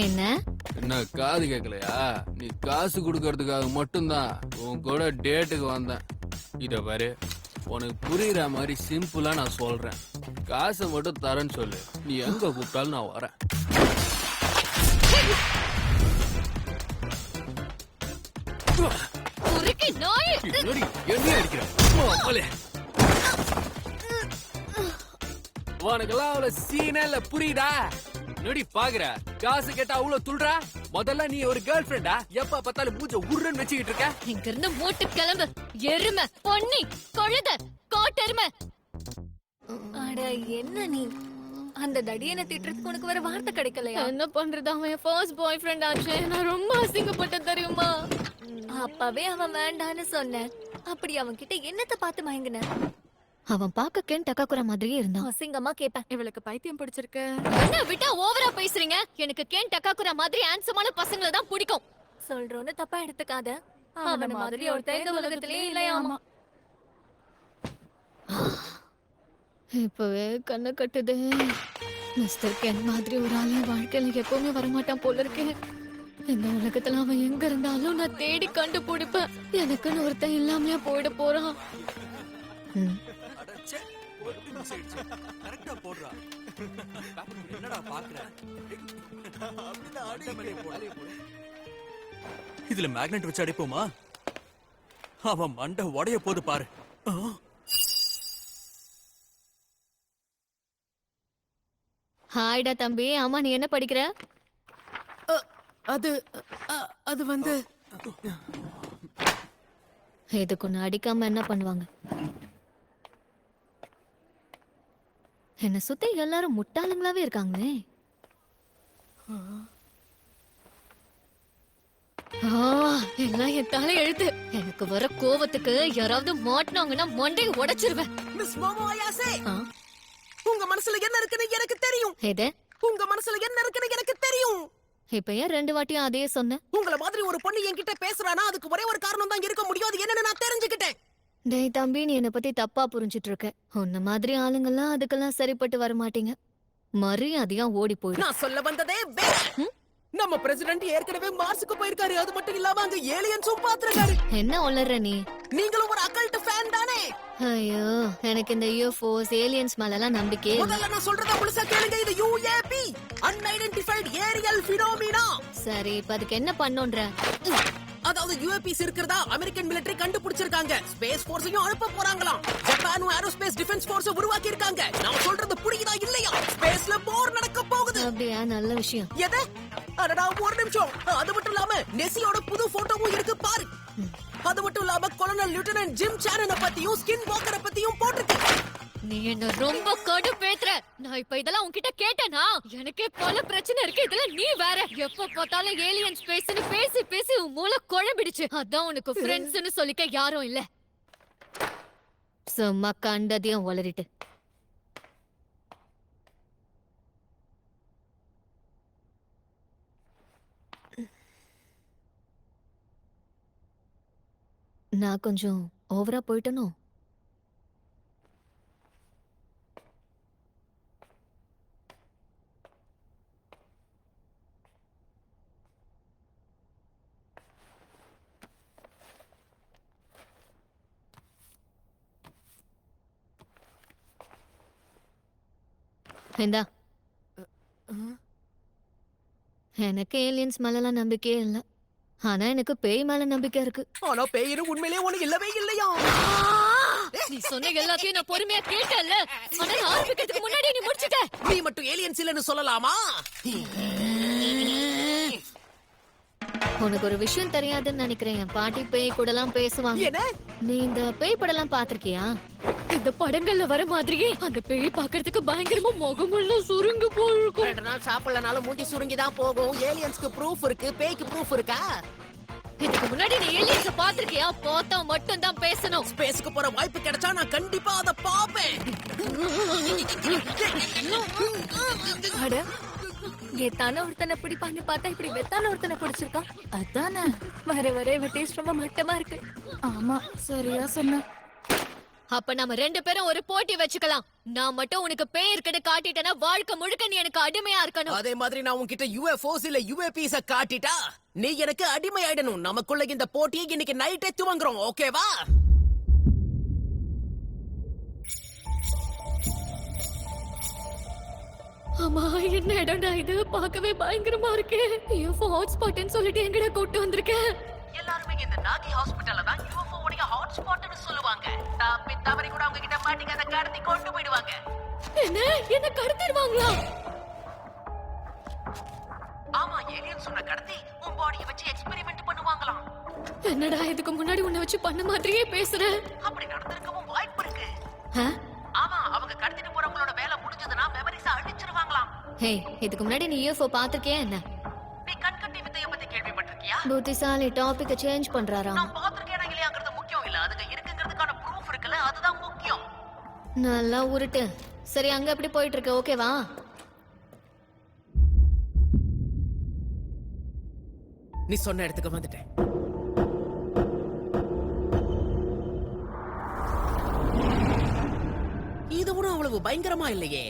என்ன என்ன காது கேட்கலையா? நீ காசு கொடுக்கறதுக்காக மட்டும்தான் உன் கூட டேட்டுக்கு வந்தேன். இத பாரு, உனக்கு புரியுற மாதிரி சிம்பிளா நான் சொல்றேன். காசை மட்டும் தரேன்னு சொல்லு, நீ எங்க கூப்பிட்டாலும் நான் வரேன். என்ன அடிக்கிற? உனக்கெல்லாம் அவ்வளவு சீனே இல்ல, புரியுதா? நொடி பாக்குற காசு கேட்டா அவ்வளவு துள்றா. முதல்ல நீ ஒரு கேர்ள் ஃபிரெண்டா? எப்ப பார்த்தாலும் மூஞ்ச உருன்னு வச்சுக்கிட்டு இருக்க. இங்க இருந்து மூட்டு கிளம்பு. எருமை, பொன்னி, கழுத, காட்டெருமை. அட என்ன நீ அந்த தடியனை திட்டுறதுக்கு உனக்கு வேற வார்த்தை கிடைக்கலையா? என்ன பண்றது, அவன் என் ஃபர்ஸ்ட் பாய் ஃப்ரெண்ட் ஆச்சு. நான் ரொம்ப அசிங்கப்பட்டேன் தெரியுமா? அப்பவே அவன் வேண்டான்னு சொன்னேன். அப்படி அவன் கிட்ட என்னத்த பார்த்து மயங்கின? அவன் பாக்க கேன் டக்காக்குற மாதிரியே இருந்தான். அசிங்கமா கேப்பேன். இவளுக்கு பைத்தியம் பிடிச்சிருக்கு. என்ன விட்டா ஓவரா பேசுறீங்க? எனக்கு கேன் டக்காக்குற மாதிரி ஹேண்ட்ஸமான பசங்களை தான் பிடிக்கும். சொல்றோன்னு தப்பா எடுத்துக்காத. அவன மாதிரி ஒருத்தன் இந்த உலகத்திலே இல்லையாமா. இப்பவே கண்ணு கட்டுது. மிஸ்டர் கேன் மாதிரி ஒரு ஆளு வாழ்க்கையில எப்பவுமே வரமாட்டான் போல இருக்கேன். இந்த உலகத்துல அவன் எங்க இருந்தாலும் நான் தேடி கண்டுபிடிப்பேன். எனக்குன்னு ஒருத்தன் இல்லாமலே போயிட போறான். இதுல மேக்னெட் வச்சு அடிப்போமா? அவன் மண்டை உடைய போது பாரு. ஹாய்டா தம்பி. ஆமா, நீ என்ன படிக்கிற? அது வந்து இதுக்கு ஒண்ணு அடிக்காம என்ன பண்ணுவாங்க? என்ன சுத்தி எல்லாரும் முட்டாளுங்களாவே இருக்காங்களே. எல்லாம் என் தலை எழுத்து. எனக்கு வர கோவத்துக்கு யாராவது மாட்டினாங்கன்னா மண்டையை உடைச்சிருவேன். மிஸ் மோமோ அயாசே, உங்க மனசுல என்ன இருக்குன்னு எனக்கு தெரியும். எது? உங்க மனசுல என்ன இருக்குன்னு எனக்கு தெரியும். இப்ப ஏன் 2 வாட்டியும் அதே சொன்ன? உங்கள மாதிரி ஒரு பொண்ணு என்கிட்ட பேசுறானா அதுக்கு ஒரே ஒரு காரணம் தான் இருக்க முடியும். அது என்னன்னு நான் தெரிஞ்சுக்கிட்டேன். டேய் தம்பி, நீ என்ன பத்தி தப்பா புரிஞ்சிட்டு இருக்க. உன்ன மாதிரி ஆளுங்கெல்லாம் அதுக்கெல்லாம் சரிப்பட்டு வர மாட்டீங்க. மரியாதையா ஓடி போயிடு. நான் சொல்ல வந்ததே வேற. நம்ம பிரசிடென்ட் ஏற்கனவே மார்ஸ்க்கு போயிருக்காரு. அது மட்டும் இல்லாம அங்க ஏலியன்ஸும் பாத்துறாரு. என்ன உளற நீ? நீங்களும் ஒரு அக்கல்ட் ஃபேன் தானே? ஐயோ, எனக்கு இந்த யூஎஃப்ஓஸ் ஏலியன்ஸ் மேலலாம் நம்பிக்கை இல்ல. முதல்ல நான் சொல்றத முழுசா கேளுங்க. இது யுஏபி, அன்ஐடென்டிஃபைட் ஏரியல் ஃபினோமினா. சரி, இப்ப அதுக்கு என்ன பண்ணுன்ற? அதாவது யுஏபிஸ் இருக்கிறதா அமெரிக்கன் மிலிட்டரி கண்டுபிடிச்சிருக்காங்க. ஸ்பேஸ் போர்ஸையும் அனுப்ப போறாங்களாம். ஜப்பானும் ஏரோஸ்பேஸ் டிஃபென்ஸ் போர்ஸ் உருவாக்கி இருக்காங்க. நான் சொல்றது புரியுதா இல்லையா? ஸ்பேஸ்ல போர் நடக்க போகுது. அப்படியா? நல்ல விஷயம். எது? அடடா, ஒரு நிமிஷம். அது மட்டும் இல்லாம நெசியோட புது போட்டோவும் இருக்கு பாரு. அது மட்டும் இல்லாம கொலனல் லியூட்டனன்ட் ஜிம் சாரனை பத்தியும் ஸ்கின் வாக்கரை பத்தியும் போட்டுருக்கு. நீ என்ன ரொம்ப கடுப்பேத்துற. நான் இப்ப இதெல்லாம் உன்கிட்ட கேட்டேனா? எனக்கே பல பிரச்சனை இருக்கு. இதுல நீ வேற எப்ப பார்த்தாலும் ஏலியன் ஸ்பேஸ்னு பேசி பேசி உன் மூளை குழம்பிடுச்சு. அதான் உனக்கு ஃப்ரெண்ட்ஸ்னு சொல்லிக்க யாரும் இல்ல. சும்மா கண்டதையும் வளரிட்டு. நான் கொஞ்சம் ஓவரா போயிட்டனோ? இந்தா. எனக்கு ஏலியன்ஸ் மேலலாம் நம்பிக்கையே இல்ல. ஆனா எனக்கு பேய் மேல நம்பிக்கை இருக்கு. ஆனா பேயிரு உண்மையிலேயே ஒண்ணு இல்லவே இல்லையா? நீ சொன்ன எல்லாத்தையும் நான் பொறுமையா கேட்டேன்ல. ஆனா ஆரம்பிக்கிறதுக்கு முன்னாடி நீ முடிச்சிட்ட. நீ மட்டும் ஏலியன்ஸ் இல்லன்னு சொல்லலாமா? உனக்கு ஒரு விஷயம் தெரியாதுன்னு நினைக்கிறேன். என் பாட்டி பேய் கூட எல்லாம் பேசுவாங்க. என்ன? நீ இந்த பேய் படம் எல்லாம் பாத்திருக்கியா? இந்த படங்கள்ல வர மாதிரியே அந்த பேய் பாக்குறதுக்கு பயங்கரமா முகமெல்லாம் சுருங்கி போயிருக்கும். 2 நாள் சாப்பிடலனாலும் மூஞ்சி சுருங்கிதான் போகும். ஏலியன்ஸ்க்கு ப்ரூஃப் இருக்கு, பேய்க்கு ப்ரூஃப் இருக்கா? இதுக்கு முன்னாடி நீ ஏலியன்ஸ் பாத்திருக்கியா? பார்த்தா மட்டும் தான் பேசணும். ஸ்பேஸ்க்கு போற வாய்ப்பு கிடைச்சா நான் கண்டிப்பா அத பாப்பேன். அட, கெத்தான ஒருத்தனை பிடிப்பான்னு பார்த்தா இப்படி வெத்தான ஒருத்தனை பிடிச்சிருக்கான். அதானே வர வர இவ டேஸ்ட் ரொம்ப மட்டமா இருக்கு. ஆமா, சரியா சொன்ன. அப்ப நம்ம 2 பேரும் ஒரு போட்டி வச்சுக்கலாம். நான் மட்டும் உனக்கு பேய் இருக்குன்னு காட்டிட்டேன்னா வாழ்க்கை முழுக்க நீ எனக்கு அடிமையா இருக்கணும். அதே மாதிரி நான் உன்கிட்ட UFOs இல்ல UAPs காட்டிட்டா நீ எனக்கு அடிமை ஆயிடணும். நமக்குள்ள இந்த போட்டியை இன்னைக்கு நைட்டே துவங்குறோம், ஓகேவா? ஆமா, என்ன இடம்டா இது? பார்க்கவே பயங்கரமா இருக்கே. UFO ஹாட்ஸ்பாட்னு சொல்லிட்டு எங்கடா கூட்டு வந்திருக்கேன்? எல்லாருமே இந்த நாகி ஹாஸ்பிடல்ல தான் UFO உடைய ஹாட்ஸ்பாட்னு சொல்லுவாங்க. தப்பி தவறி கூட அவங்க கிட்ட மாட்டிக்காத கடத்தி கொண்டு போயிடுவாங்க. என்ன கடத்திடுவாங்களா? ஆமா, ஏலியன் சொன்ன கடத்தி உன் பாடியை வச்சு எக்ஸ்பெரிமெண்ட் பண்ணுவாங்களாம். என்னடா இதுக்கு முன்னாடி உன்னை வச்சு பண்ண மாதிரியே பேசுற? அப்படி நடந்திருக்கவும் வாய்ப்பு இருக்கு. ஆ? ஆமா, அவங்க கடத்திட்டு போறவங்களோட வேலை முடிஞ்சதுன்னா மெமரிஸ் அழிச்சிருவாங்களாம். ஹே, இதுக்கு முன்னாடி நீ UFO பாத்திருக்கியா என்ன? நீ கண்கட்டி வித்தைய பத்தி கேள்விப்பட்டிருக்கியா? புத்திசாலி டாபிக்க சேஞ்ச் பண்றாராம். நான் பாத்திருக்கேனா இல்லையாங்கிறது முக்கியம் இல்ல, அதுங்க இருக்குங்கிறதுக்கான ப்ரூஃப் இருக்குல்ல, அதுதான் முக்கியம். நல்லா உருட்டு. சரி, அங்க எப்படி போயிட்டு இருக்கு? ஓகேவா? நீ சொன்ன இடத்துக்கு வந்துட்டேன். இது ஒன்றும் அவ்வளவு பயங்கரமா இல்லையே.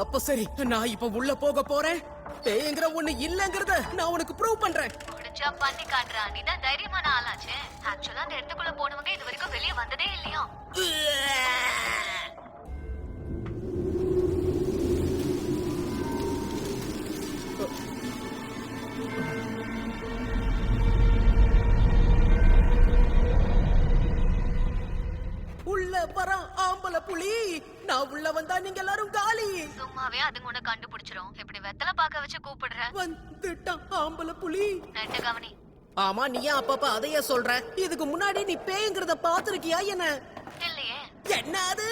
அப்ப சரி, நான் இப்ப உள்ள போக போறேன். பேய்ங்கிற ஒண்ணு இல்லங்கறத நான் உனக்கு ப்ரூவ் பண்றேன். முடிஞ்சா பண்ணி காட்டுறா. நீ தான் தைரியமான ஆளாச்சே. ஆக்சுவலா அந்த இடத்துக்குள்ள போனவங்க இது வரைக்கும் வெளியே வந்ததே இல்லையா? உள்ள வர ஆம்பளை புலி. நான் உள்ள வந்தா நீங்க எல்லாரும் காலி. சும்மாவே அதுங்க உன்னை கண்டுபிடிச்சிரும். இப்படி வெத்தலை பாக்க வச்சு கூப்பிடுற. வந்துட்டான் ஆம்பளை புலி. நட்டு கவனி. ஆமா, நீ ஏன் அப்பப்ப அதையே சொல்ற? இதுக்கு முன்னாடி நீ பேய்ங்கிறத பாத்திருக்கியா என்ன? இல்லையே. என்னது?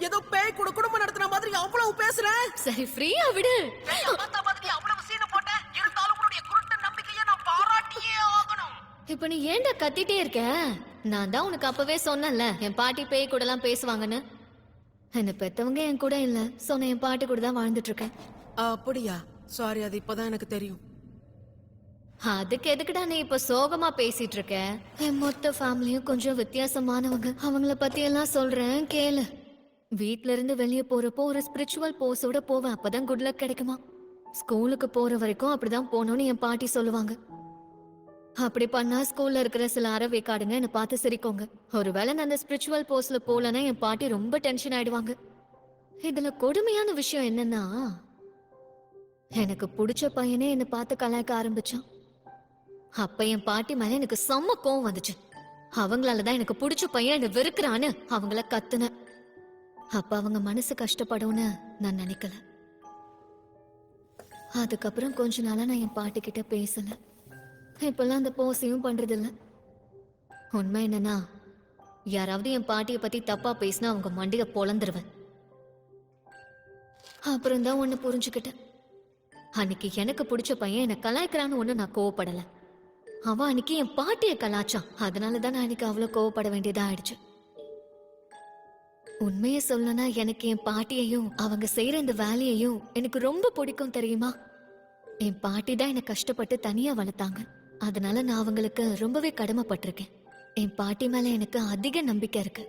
ஏதோ பேய் கூட குடும்பம் நடத்துற மாதிரி அவ்வளவு பேசுற. சரி, ஃப்ரீயா விடு. பார்த்தா மாதிரி அவ்வளவு சீனை போட்ட. இருந்தாலும் உன்னுடைய குருட்டு நம்பிக்கையை நான் பாராட்டியே ஆகணும். இப்ப நீ ஏன்டா கத்திட்டே இருக்க? நான் தான் உனக்கு அப்பவே சொன்னேன்ல, என் பாட்டி பேய் கூட எல்லாம் பேசுவாங்கன்னு. என்ன பெத்தவங்க என் கூட இல்ல, சொன்ன என் பாட்டி கூட தான் வாழ்ந்துட்டு இருக்கேன். அப்படியா? சாரி, அது இப்பதான் எனக்கு தெரியும். அதுக்கு எதுக்குடா நீ இப்ப சோகமா பேசிட்டு இருக்க? என் மொத்த ஃபேமிலியும் கொஞ்சம் வித்தியாசமானவங்க. அவங்கள பத்தி எல்லாம் சொல்றேன் கேளு. வீட்ல இருந்து வெளியே போறப்போ ஒரு ஸ்பிரிச்சுவல் போஸோட போவேன். அப்பதான் குட் லக் கிடைக்குமா. ஸ்கூலுக்கு போற வரைக்கும் அப்படிதான் போகணும்னு என் பாட்டி சொல்லுவாங்க. அப்படி பண்ணா ஸ்கூல்ல இருக்கிற சில அறவேக்காடுங்க என்ன பார்த்து சிரிக்கோங்க. ஒருவேளை நான் அந்த ஸ்பிரிச்சுவல் போஸ்ட்ல போலன்னா என் பாட்டி ரொம்ப டென்ஷன் ஆயிடுவாங்க. இதுல கொடுமையான விஷயம் என்னன்னா, எனக்கு பிடிச்ச பையனே என்ன பார்த்து கலாய்க்க ஆரம்பிச்சான். அப்ப என் பாட்டி மேல எனக்கு செம்ம கோவம் வந்துச்சு. அவங்களாலதான் எனக்கு பிடிச்ச பையன் என்ன வெறுக்கிறான்னு அவங்கள கத்துன. அப்ப அவங்க மனசு கஷ்டப்படும்னு நான் நினைக்கல. அதுக்கப்புறம் கொஞ்ச நாளா நான் என் பாட்டி கிட்ட பேசல. இப்பெல்லாம் அந்த போஸையும் பண்றது இல்ல. உண்மை என்னன்னா, யாராவது என் பாட்டிய பத்தி தப்பா பேசினா அவங்க மண்டிய பொளந்துருவேன். அப்புறம் தான் ஒண்ணு புரிஞ்சுக்கிட்டேன். அன்னைக்கு எனக்கு பிடிச்ச பையன் என்ன கலாய்க்கிறான்னு ஒண்ணு நான் கோவப்படல. அவன் அன்னைக்கு என் பாட்டிய கலாச்சான். அதனாலதான் நான் அன்னைக்கு அவ்வளவு கோவப்பட வேண்டியதா ஆயிடுச்சு. உண்மையை சொல்லனா, எனக்கு என் பாட்டியையும் அவங்க செய்யற இந்த வேலையையும் எனக்கு ரொம்ப பிடிக்கும் தெரியுமா. என் பாட்டி தான் என்னை கஷ்டப்பட்டு தனியா வளர்த்தாங்க. அதனால நான் அவங்களுக்கு ரொம்பவே கடமைப்பட்டிருக்கேன். என் பாட்டி மேல எனக்கு அதிக நம்பிக்கை இருக்கு.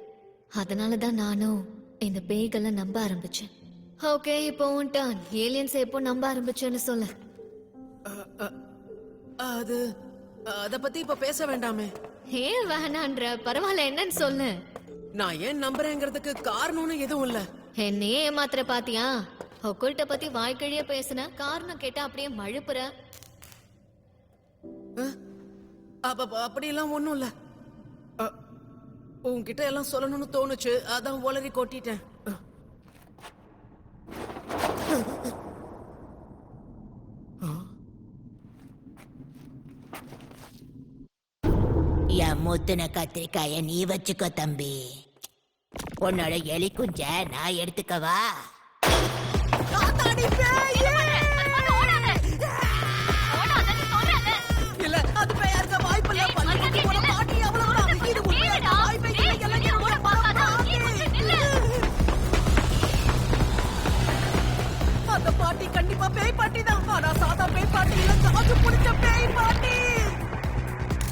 அதனாலதான் நானும் இந்த பேய்களை நம்ப ஆரம்பிச்சேன். ஓகே, இப்போ உன்டான் ஏலியன்ஸ் எப்போ நம்ப ஆரம்பிச்சேன்னு சொல்லு. அது அத பத்தி இப்ப பேச வேண்டாமே. ஏன் வேணான்ற? பரவாயில்ல, என்னன்னு சொல்லு. நான் ஏன் நம்புறேங்கிறதுக்கு காரணம்னு எதுவும் இல்ல. என்னையே ஏமாத்திர பாத்தியா? ஒக்குல்ட்ட பத்தி வாய்க்கழிய பேசுன, காரணம் கேட்டா அப்படியே மழுப்புற. அப்படி எல்லாம் ஒண்ணும் இல்ல. உன்கிட்ட எல்லாம் சொல்லணும்னு தோணுச்சு, அதான் உளறி கொட்டிட்டேன். என் முத்துன கத்திரிக்காய நீ வச்சுக்கோ தம்பி. உன்னோட எலி குஞ்ச நான் எடுத்துக்கவா? இல்ல, அது பேயா இருக்க வாய்ப்பு இல்ல. பள்ளிக்கூடத்துக்கு போற பாட்டி அவ்வளவுதான். இது உண்மையா வாய்ப்பே இல்லை. எல்லாத்தையும் போட பாக்காத. அந்த பாட்டி கண்டிப்பா பேய் பாட்டி தான். ஆனா சாதா பேய் பாட்டி இல்ல, காசு பிடிச்ச பேய் பாட்டி.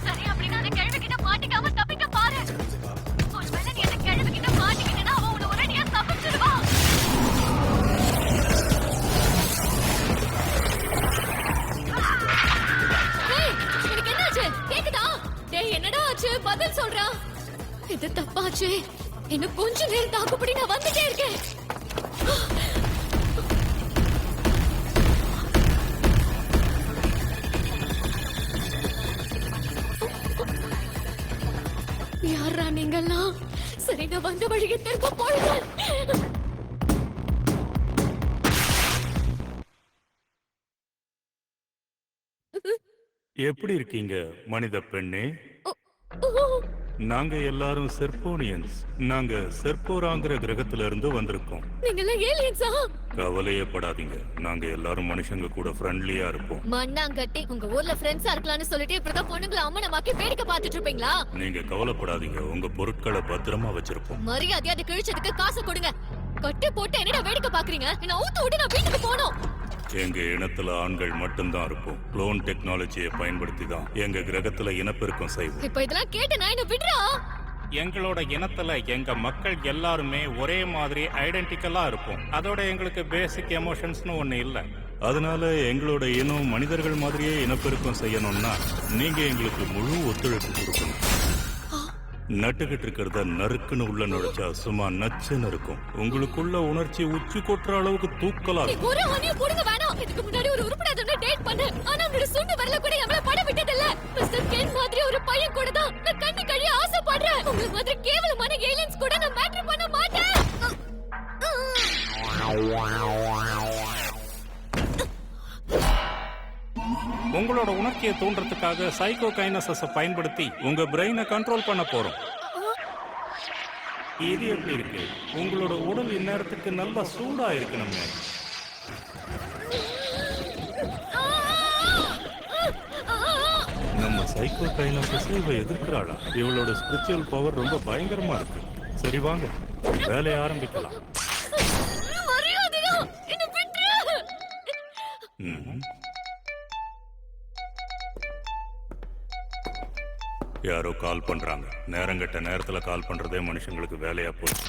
சரி, அப்படி அப்படின்னா அந்த கிழவிகிட்ட மாட்டிக்காம தப்பிக்க பாரு. ஒருவேளை நீ அந்த கிழவிகிட்ட மாட்டிக்கிட்டனா அவன் உன்னை ஒரேடியா தப்பிச்சிருவான். ஏய், எனக்கு என்னாச்சு? கேக்குதா? டேய், என்னடா ஆச்சு? பதில் சொல்றா. இது தப்பாச்சு. இன்னும் கொஞ்ச நேரம் தாக்குப்படி, நான் வந்துட்டே இருக்கேன். யாரா நீங்கெல்லாம்? சரி, நான் வந்த வழியை திரும்ப போடுங்க. எப்படி இருக்கீங்க மனித பெண்ணே? நாங்க எல்லாரும் செர்போனியன்ஸ். நாங்க செர்போராங்கிற கிரகத்துல இருந்து வந்திருக்கோம். நீங்கெல்லாம் ஏலியன்ஸா? கவலையே படாதீங்க, நாங்க எல்லாரும் மனுஷங்க கூட ஃப்ரெண்ட்லியா இருப்போம். மண்ணாங்கட்டி, உங்க ஊர்ல ஃப்ரெண்ட்ஸா இருக்கலாம்னு சொல்லிட்டு இப்படிதான் பொண்ணுங்களை அம்மனமாக்கி வேடிக்கை பார்த்துட்டு இருப்பீங்களா? நீங்க கவலைப்படாதீங்க, உங்க பொருட்களை பத்திரமா வச்சிருப்போம். மரியாதையா அது கிழிச்சதுக்கு காசு கொடுங்க. கட்டி போட்டு என்னடா வேடிக்கை பாக்குறீங்க? என்ன ஊத்து விட்டு நான் வீட்டுக்கு போகணும். எங்க இனத்துல ஆண்கள் மட்டும்தான் இருப்போம். குளோன் டெக்னாலஜியை பயன்படுத்தி தான் எங்க கிரகத்துல இனப்பெருக்கம் செய்வோம். இப்ப இதெல்லாம் கேட்டு நான் என்ன விடுறா? எங்களோட இனத்துல எங்க மக்கள் எல்லாருமே ஒரே மாதிரி ஐடென்டிக்கலா இருப்போம். அதோட எங்களுக்கு பேசிக் எமோஷன்ஸ்னு ஒண்ணு இல்ல. அதனால எங்களோட இனம் மனிதர்கள் மாதிரியே இனப்பெருக்கம் செய்யணும்னா நீங்க எங்களுக்கு முழு ஒத்துழைப்பு கொடுக்கணும். நட்டுக்கிட்டு இருக்கிறத நறுக்குன்னு உள்ள நுழைச்சா சும்மா நச்சுன்னு இருக்கும். உங்களுக்குள்ள உணர்ச்சி உச்சி கொட்டுற அளவுக்கு தூக்கலா நீ இருக்கும். ஒரு அணிய புடுங்க வேணாம். இதுக்கு முன்னாடி ஒரு உருப்படாதவனை டேட் பண்ண, ஆனா அவனோட சுண்டு வரல கூட எவ்வளவு படம் விட்டதில்ல. மிஸ்டர் கென் மாதிரி ஒரு பையன் கூட தான் நான் கண்ணு கழிய ஆசைப்படுறேன். உங்களுக்கு மாதிரி கேவலமான ஏலியன்ஸ் கூட நான் மேட்டர் பண்ண மாட்டேன். உங்களோட உணர்ச்சியை தூண்டுறதுக்காக சைக்கோ கைனசஸ் பயன்படுத்தி உங்க பிரெயினை கண்ட்ரோல் பண்ண போறோம். இது எப்படி இருக்கு? உங்களோட உடல் இந்நேரத்துக்கு நல்லா சூடா இருக்கணுமே. நம்ம சைக்கோ கைனசஸ் இவ எதிர்க்கிறாளா? இவளோட ஸ்பிரிச்சுவல் பவர் ரொம்ப பயங்கரமா இருக்கு. சரி வாங்க, வேலையை ஆரம்பிக்கலாம். மரியாதையா என்ன விட்டுரு. யாரோ கால் பண்றாங்க. நேரங்கட்ட நேரத்துல கால் பண்றதே மனுஷங்களுக்கு வேலையா போச்சு.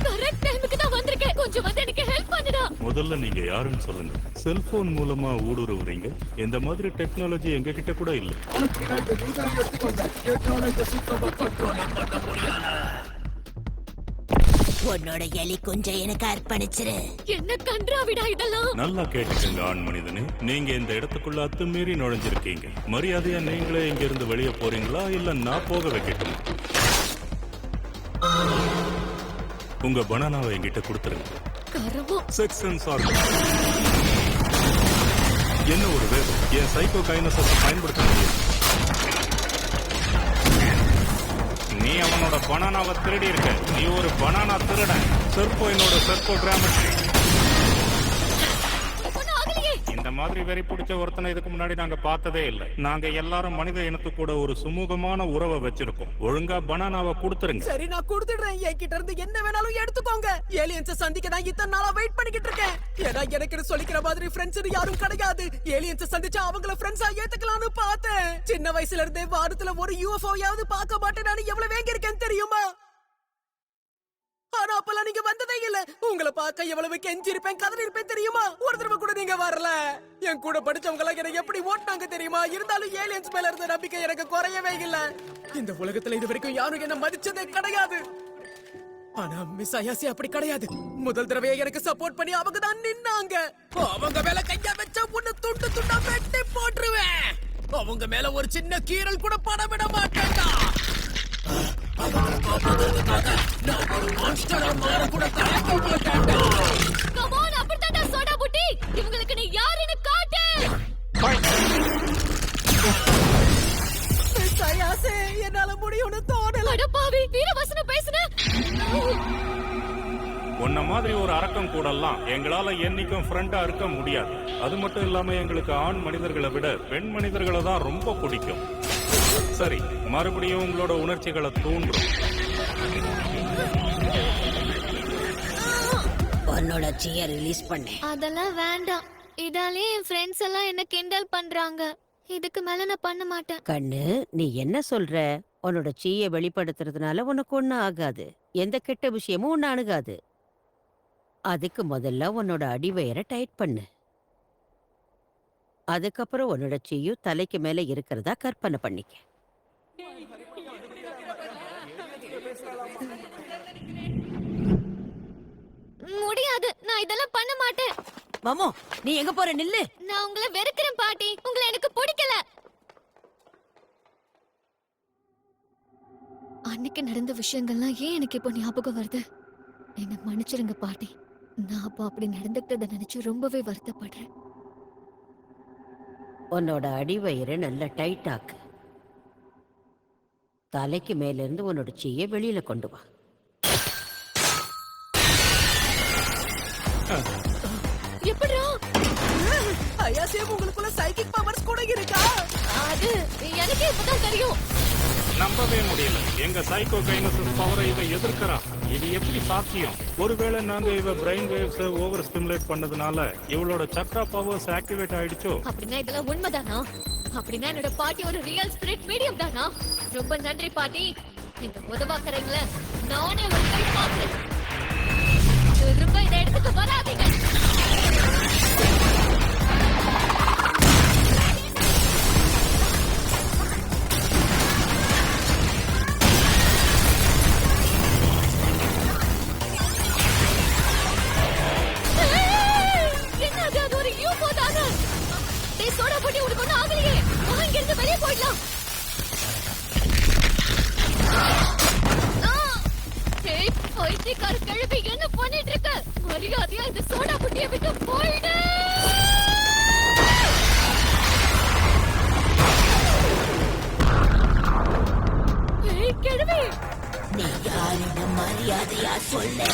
கரெக்ட் டைமுக்கு தான் வந்திருக்கேன். கொஞ்சம் வந்து எனக்கு ஹெல்ப் பண்ணுடா. முதல்ல நீங்க யாருன்னு சொல்லுங்க. செல்போன் மூலமா ஊடுருவுறீங்க. இந்த மாதிரி டெக்னாலஜி எங்க கிட்ட கூட இல்ல. உன்னோட எலி குஞ்சை எனக்கு அர்ப்பணிச்சிரு. என்ன கன்றாவிடா இதெல்லாம்? நல்லா கேட்டுக்கங்க ஆண் மனிதனே, நீங்க இந்த இடத்துக்குள்ள அத்துமீறி நுழைஞ்சிருக்கீங்க. மரியாதையா நீங்களே இங்க இருந்து வெளியே போறீங்களா இல்ல நான் போக வைக்கட்டுமா? உங்க பனானாவை என்கிட்ட கொடுத்துருங்க. கரவோ செக்ஷன்ஸ் ஆர் என்ன ஒரு வேகம். என் சைக்கோ கைனஸை பயன்படுத்த முடியும். நீ அவனோட பனானாவை திருடி இருக்க. நீ ஒரு பனானா திருடன். செர்போ என்னோட செர்போ கிராமட்ரி. இந்த மாதிரி வெறி பிடிச்ச ஒருத்தனை இதுக்கு முன்னாடி நாங்க பார்த்ததே இல்ல. நாங்க எல்லாரும் மனித இனத்து கூட ஒரு சுமூகமான உறவை வச்சிருக்கோம். ஒழுங்கா பனானாவை கொடுத்துருங்க. சரி, நான் கொடுத்துடுறேன். என்கிட்ட இருந்து என்ன வேணாலும் எடுத்துக்கோங்க. ஏலியன்ஸை சந்திக்க தான் இத்தனை நாளா வெயிட் பண்ணிக்கிட்டு இருக்கேன். ஏன்னா எனக்கு சொல்லிக்கிற மாதிரி ஃப்ரெண்ட்ஸ் யாரும் கிடையாது. ஏலியன்ஸை சந்திச்சா அவங்கள ஃப்ரெண்ட்ஸா ஏத்துக்கலாம்னு பார்த்தேன். சின்ன வயசுல இருந்தே வாரத்துல ஒரு யூஎஃப்ஓயாவது பார்க்க மாட்டேன். நான் எவ்வளவு வேங்க இருக்கேன்னு தெரியுமா? ஆனா அப்பெல்லாம் நீங்க வந்ததே இல்ல. உங்களை பார்க்க எவ்வளவு கெஞ்சி இருப்பேன், கதறி இருப்பேன் தெரியுமா? ஒரு தடவை கூட நீங்க வரல. என் கூட படிச்சவங்க எல்லாம் எனக்கு எப்படி ஓட்டினாங்க தெரியுமா? இருந்தாலும் ஏலியன்ஸ் மேல இருந்த நம்பிக்கை எனக்கு குறையவே இல்ல. இந்த உலகத்துல இது வரைக்கும் யாரும் என்ன மதிச்சதே கிடையாது. ஆனா மிஸ் அயாசி அப்படி கிடையாது. முதல் தடவையா எனக்கு சப்போர்ட் பண்ணி அவங்க தான் நின்னாங்க. அவங்க மேல கையா வச்சா உன்னை துண்டு துண்டா வெட்டி போட்டுருவேன். அவங்க மேல ஒரு சின்ன கீறல் கூட பட விட மாட்டேன்டா. நான் ஒரு மான்ஸ்டரா மாற கூட தயங்க மாட்டேன்டா. கம் ஆன், அப்படிதான் சோடா புட்டி. இவங்களுக்கு நீ யாருன்னு காட்டு. உன்ன மாதிரி ஒரு அரக்கம் கூடலாம் எங்களால என்னைக்கும் ஃப்ரெண்டா இருக்க முடியாது. அது மட்டும் இல்லாம எங்களுக்கு ஆண் மனிதர்களை விட பெண் மனிதர்களை தான் ரொம்ப பிடிக்கும். சரி, மறுபடியும் உங்களோட உணர்ச்சிகளை தூண்டும். உன்னோட சீய ரிலீஸ் பண்ணு. அதெல்லாம் வேண்டாம். இதாலே என் ஃப்ரெண்ட்ஸ் எல்லாம் என்ன கிண்டல் பண்றாங்க. இதுக்கு மேல நான் பண்ண மாட்டேன். கண்ணு, நீ என்ன சொல்ற? உன்னோட சீய வெளிப்படுத்துறதுனால உனக்கு ஒண்ணும் ஆகாது. எந்த கெட்ட விஷயமும் ஒண்ணு அணுகாது. அதுக்கு முதல்ல உன்னோட அடிவயரை டைட் பண்ணு. அதுக்கப்புறம் உன்னோட சீயும் தலைக்கு மேல இருக்கிறதா கற்பனை பண்ணிக்க. முடியாது, நான் இதெல்லாம் பண்ண மாட்டேன். மாமோ, நீ எங்க போற? நில்லு. நான் உங்களை வெறுக்கிறேன் பாட்டி. உங்களை எனக்கு பிடிக்கல. அன்னைக்கு நடந்த விஷயங்கள்லாம் ஏன் எனக்கு இப்போ ஞாபகம் வருது? என்ன மன்னிச்சிருங்க பாட்டி. நான் அப்போ அப்படி நடந்துக்கிட்டதை நினைச்சு ரொம்பவே வருத்தப்படுறேன். உன்னோட அடிவயிறை நல்லா டைட் ஆக்கு. தலைக்கு மேல இருந்து உன்னோட சீய வெளியில கொண்டு வா. எப்படிரா? ஐயாசேம், உங்களுக்குள்ள சைக்கிக் பவர்ஸ் கூட இருக்கா? அது எனக்கே இப்பதான் தெரியும். நம்பவே முடியல. எங்க சைக்கோ கைனசிஸ் பவரை இதை எதிர்க்கிறான். இது எப்படி சாத்தியம்? ஒருவேளை நாங்க இவ பிரெயின் வேவ்ஸ் ஓவர் ஸ்டிமுலேட் பண்ணதுனால இவளோட சக்ரா பவர்ஸ் ஆக்டிவேட் ஆயிடுச்சோ? அப்படின்னா இதெல்லாம் உண்மைதானா? அப்படின்னா என்னோட பாட்டி ஒரு ரியல் ஸ்பிரிட் மீடியம் தானா? ரொம்ப நன்றி பாட்டி. நீங்க உதவாக்குறீங்களே, நானே ஒரு கை பாக்குறேன். திரும்ப இதை எடுத்துட்டு வராதீங்க. என்னது, அது ஒரு யூஃபோ தானே? டேய் சோடா போட்டி, உனக்கு ஒன்றும் ஆகலையே. இங்கிருந்து வெளியே போயிடலாம். டேய் பைத்தியக்கார கிழவி, என்ன பண்ணிட்டு இருக்க? மரியாதையா இந்த சோடா புட்டியை விட்டு போயிடு. ஏய் கிழவி, நீ யாரிடம் மரியாதையா சொல்லு.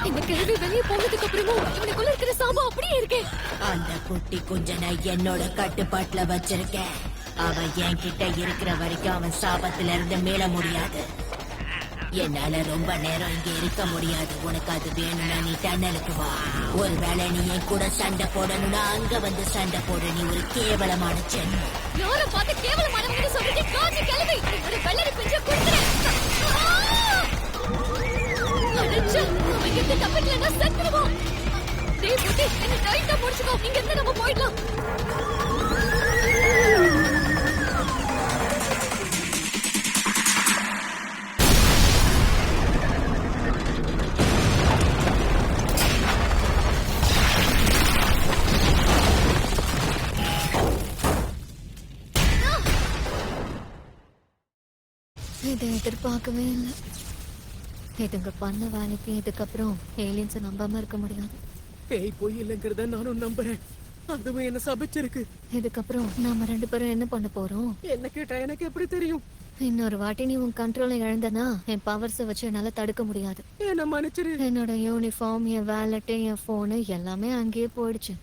இந்த கிழவி வெளியே போனதுக்கு அப்புறமும் இவனுக்குள்ள இருக்கிற சாபம் அப்படியே இருக்கே. அந்த குட்டி குஞ்சனை என்னோட கட்டுப்பாட்டுல வச்சிருக்கேன். அவன் என்கிட்ட இருக்கிற வரைக்கும் அவன் சாபத்துல இருந்து மீள முடியாது. என்னால ரொம்ப நேரம் இங்க இருக்க முடியாது. உனக்கு அது வேணும்னா நீ டன்னலுக்கு வா. ஒருவேளை நீ என் கூட சண்டை போடணும்னா அங்க வந்து சண்டை போட. நீ ஒரு கேவலமான ஜென்மம். யாரை பார்த்து கேவலமானவன்னு சொல்லிட்டு காஞ்சி கிழவி ஒரு வெள்ளரி பிஞ்சை கொடுத்துறேன். அடிச்சு அவன் இருந்து தப்பிக்கலன்னா செத்துருவான். டேய் புட்டி, என்ன டைட்டா முடிச்சுக்கோ. இங்க இருந்து நம்ம போயிடலாம். இதை எதிர்பார்க்கவே இல்லை. இதுங்க பண்ண வேலைக்கு இதுக்கப்புறம் ஏலியன்ஸை நம்பாம இருக்க முடியாது. பேய் போய் இல்லைங்கிறத நானும் நம்புறேன். அதுவும் என்ன சபிச்சிருக்கு. இதுக்கப்புறம் நாம 2 பேரும் என்ன பண்ண போறோம்? என்ன கேட்டா எனக்கு எப்படி தெரியும்? இன்னொரு வாட்டி நீ உன் கண்ட்ரோலை இழந்தனா என் பவர்ஸை வச்சு என்னால தடுக்க முடியாது. என்ன மன்னிச்சிரு. என்னோட யூனிஃபார்ம், என் வேலட், என் போனு எல்லாமே அங்கேயே போயிடுச்சு.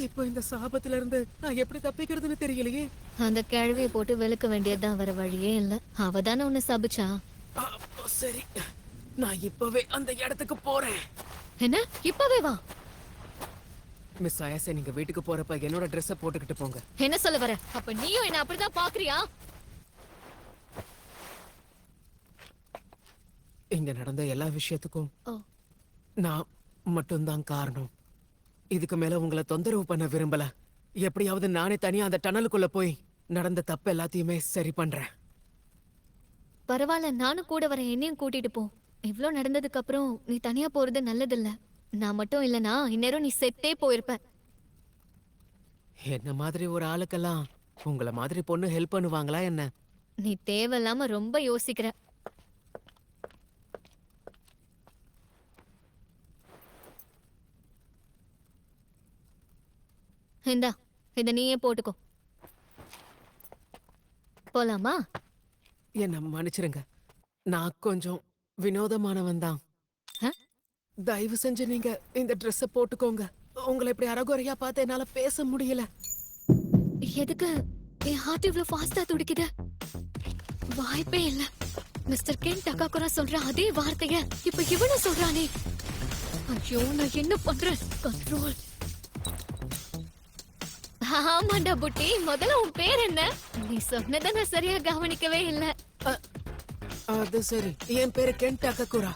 இப்போ இந்த சாபத்துல இருந்து நான் எப்படி தப்பிக்கிறதுன்னு தெரியலையே. அந்த கிழவியை போட்டு வெளுக்க வேண்டியதுதான், வர வழியே இல்ல. அவ தானே உன்னை சபிச்சா. அப்போ சரி, நான் இப்பவே அந்த இடத்துக்கு போறேன். என்ன இப்பவே வா? மிஸ் ஆயாசே, நீங்க வீட்டுக்கு போறப்ப என்னோட ட்ரெஸ்ஸ போட்டுக்கிட்டு போங்க. என்ன சொல்ல வர? அப்ப நீயும் என்ன அப்படிதான் பாக்குறியா? இங்க நடந்த எல்லா விஷயத்துக்கும் ஓ, நான் மட்டும்தான் காரணம். இதுக்கு மேல உங்களை தொந்தரவு பண்ண விரும்பல. எப்படியாவது நானே தனியா அந்த டனலுக்குள்ள போய் நடந்த தப்பு எல்லாத்தையுமே சரி பண்றேன். பரவாயில்ல, நானும் கூட வரேன். என்னையும் கூட்டிட்டு போ. இவ்ளோ நடந்ததுக்கு அப்புறம் நீ தனியா போறது நல்லதில்ல. நான் மட்டும் இல்லனா இந்நேரம் நீ செத்தே போயிருப்ப. என்ன மாதிரி ஒரு ஆளுக்கெல்லாம் உங்கள மாதிரி பொண்ணு ஹெல்ப் பண்ணுவாங்களா என்ன? நீ தேவையில்லாம ரொம்ப யோசிக்கிற. இந்தா, இத நீயே போட்டுக்கோ. போலாமா? என்ன மன்னிச்சிருங்க. நான் கொஞ்சம் வினோதமானவன் தான். ஆ? தயவு செஞ்சு நீங்க இந்த ட்ரெஸ்ஸ போட்டுக்கோங்க. உங்களை இப்படி அறகுறையா பார்த்து என்னால பேச முடியல. எதுக்கு என் ஹார்ட் இவ்ளோ ஃபாஸ்டா துடிக்குது? வாய்ப்பே இல்ல. மிஸ்டர் கென் டக்காகுரா சொல்ற அதே வார்த்தைய இப்ப இவனும் சொல்றானே. ஐயோ நான் என்ன பண்றேன்? கண்ட்ரோல். ஆமாண்டா புட்டி, முதல்ல உன் பேர் என்ன? நீ சொன்னதை நான் சரியா கவனிக்கவே இல்ல. அது சரி, என் பேரு கென் டக்ககுரா.